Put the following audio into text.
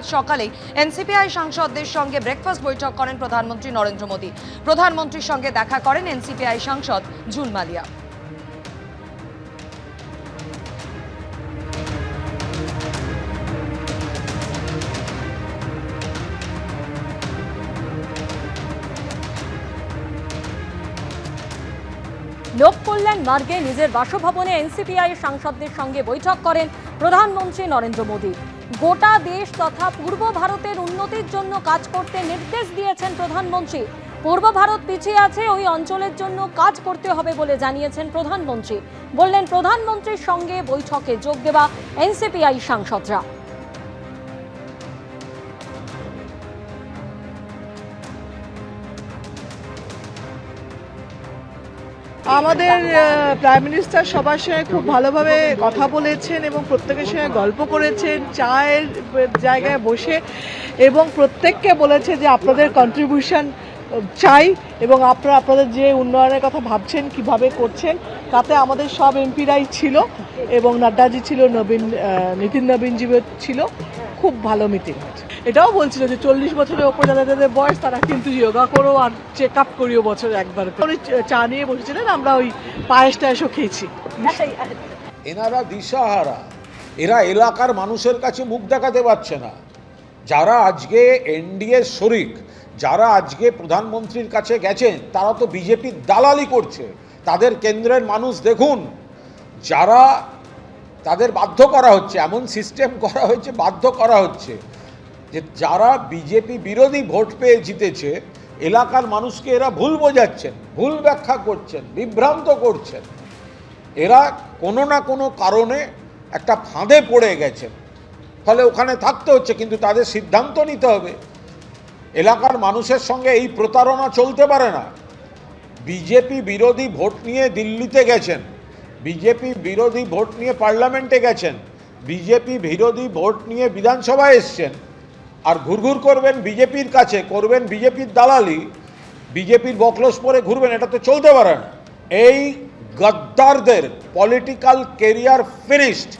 আজ সকালেই এনসিপিআই সাংসদদের সঙ্গে ব্রেকফাস্ট বৈঠক করেন প্রধানমন্ত্রী নরেন্দ্র মোদী। প্রধানমন্ত্রীর সঙ্গে দেখা করেন এনসিপিআই সাংসদ জুন মালিয়া। লোক কল্যাণ মার্গে নিজের বাসভবনে এনসিপিআই সাংসদদের সঙ্গে বৈঠক করেন প্রধানমন্ত্রী নরেন্দ্র মোদী। গোটা দেশ তথা পূর্ব ভারতের উন্নতির জন্য কাজ করতে নির্দেশ দিয়েছেন প্রধানমন্ত্রী। পূর্ব ভারত পিছিয়ে আছে, ওই অঞ্চলের জন্য কাজ করতে হবে বলে জানিয়েছেন প্রধানমন্ত্রী। বললেন প্রধানমন্ত্রীর সঙ্গে বৈঠকে যোগ দেওয়া এনসিপিআই সাংসদরা। আমাদের প্রাইম মিনিস্টার সবার সঙ্গে খুব ভালোভাবে কথা বলেছেন এবং প্রত্যেকের সঙ্গে গল্প করেছেন চায়ের জায়গায় বসে, এবং প্রত্যেককে বলেছে যে আপনাদের কন্ট্রিবিউশন চাই এবং আপনারা আপনাদের যে উন্নয়নের কথা ভাবছেন কিভাবে করছেন, তাতে আমাদের সব এমপিরাই ছিল এবং নাড্ডাজি ছিল, নীতিন নবীনজি ছিল। খুব ভালো মিটিং হয়েছে। এটাও বলছিল যে 40 বছরের ওপর যাদের বয়স তারা কিন্তু যোগা করো আর চেক আপ করিও বছরে একবার। চা নিয়ে বসেছিলেন, আমরা ওই পায়েস টায়েসও খেয়েছি। এনারা দিশাহারা, এরা এলাকার মানুষের কাছে মুখ দেখাতে পারছে না। যারা আজকে এনডিএ শরিক, যারা আজকে প্রধানমন্ত্রীর কাছে গেছেন, তারা তো বিজেপির দালালি করছে। তাদের কেন্দ্রের মানুষ দেখুন, যারা তাদের বাধ্য করা হচ্ছে, এমন সিস্টেম করা হয়েছে, বাধ্য করা হচ্ছে যে যারা বিজেপি বিরোধী ভোট পেয়ে জিতেছে, এলাকার মানুষকে এরা ভুল বোঝাচ্ছেন, ভুল ব্যাখ্যা করছেন, বিভ্রান্ত করছেন। এরা কোনো না কোনো কারণে একটা ফাঁদে পড়ে গেছেন, ফলে ওখানে থাকতে হচ্ছে। কিন্তু তাদের সিদ্ধান্ত নিতে হবে। এলাকার মানুষের সঙ্গে এই প্রতারণা চলতে পারে না। বিজেপি বিরোধী ভোট নিয়ে দিল্লিতে গেছেন, বিজেপি বিরোধী ভোট নিয়ে পার্লামেন্টে গেছেন, বিজেপি বিরোধী ভোট নিয়ে বিধানসভায় এসছেন, আর ঘুরঘুর করবেন বিজেপির কাছে, করবেন বিজেপির দালালি, বিজেপির বকলস পরে ঘুরবেন। এটা তো চলতে পারে না। এই গদ্দারদের পলিটিক্যাল কেরিয়ার ফিনিশড।